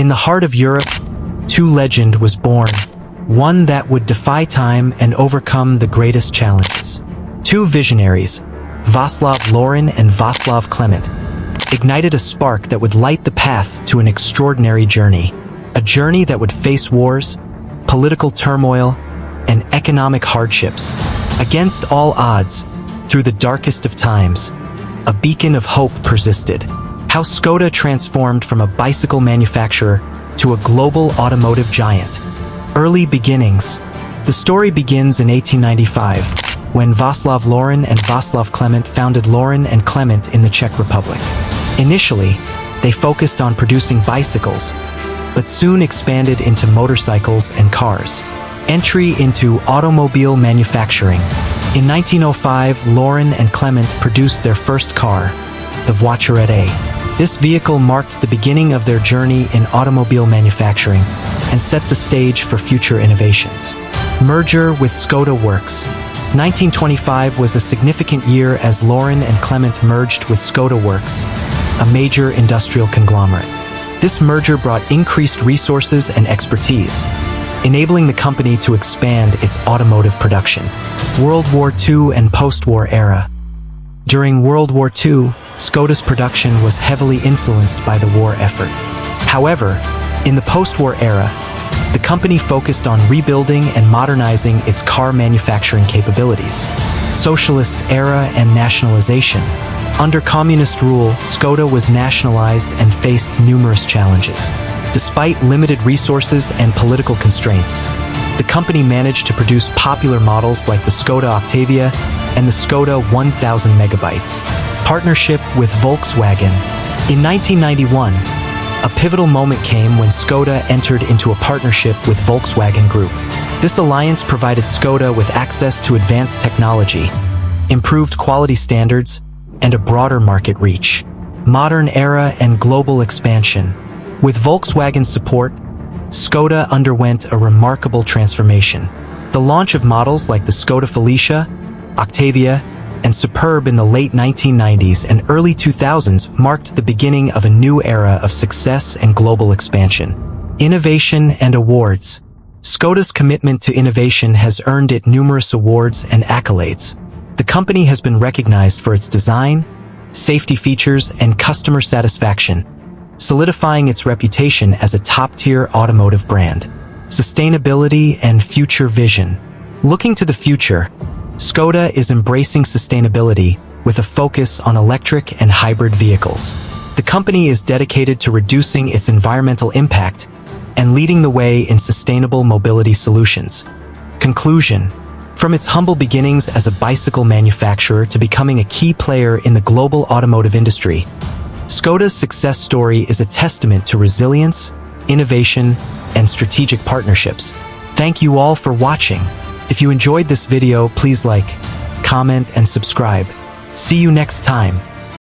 In the heart of Europe, two legends was born, one that would defy time and overcome the greatest challenges. Two visionaries, Václav Laurin and Václav Klement, ignited a spark that would light the path to an extraordinary journey. A journey that would face wars, political turmoil, and economic hardships. Against all odds, through the darkest of times, a beacon of hope persisted. How Skoda transformed from a bicycle manufacturer to a global automotive giant. Early beginnings. The story begins in 1895, when Václav Laurin and Václav Klement founded Laurin and Klement in the Czech Republic. Initially, they focused on producing bicycles, but soon expanded into motorcycles and cars. Entry into automobile manufacturing. In 1905, Laurin and Klement produced their first car, the Voiturette. This vehicle marked the beginning of their journey in automobile manufacturing and set the stage for future innovations. Merger with Skoda Works. 1925 was a significant year as Laurin and Klement merged with Skoda Works, a major industrial conglomerate. This merger brought increased resources and expertise, enabling the company to expand its automotive production. World War II and post-war era. During World War II, Skoda's production was heavily influenced by the war effort. However, in the post-war era, the company focused on rebuilding and modernizing its car manufacturing capabilities. Socialist era and nationalization. Under communist rule, Skoda was nationalized and faced numerous challenges. Despite limited resources and political constraints, the company managed to produce popular models like the Skoda Octavia and the Skoda 1000 megabytes. Partnership with Volkswagen. In 1991, a pivotal moment came when Skoda entered into a partnership with Volkswagen Group. This alliance provided Skoda with access to advanced technology, improved quality standards, and a broader market reach. Modern era and global expansion. With Volkswagen's support, Skoda underwent a remarkable transformation. The launch of models like the Skoda Felicia, Octavia, and Superb in the late 1990s and early 2000s marked the beginning of a new era of success and global expansion. Innovation and awards. Skoda's commitment to innovation has earned it numerous awards and accolades. The company has been recognized for its design, safety features, and customer satisfaction, solidifying its reputation as a top-tier automotive brand. Sustainability and future vision. Looking to the future, Skoda is embracing sustainability with a focus on electric and hybrid vehicles. The company is dedicated to reducing its environmental impact and leading the way in sustainable mobility solutions. Conclusion. From its humble beginnings as a bicycle manufacturer to becoming a key player in the global automotive industry, Skoda's success story is a testament to resilience, innovation, and strategic partnerships. Thank you all for watching. If you enjoyed this video, please like, comment, and subscribe. See you next time.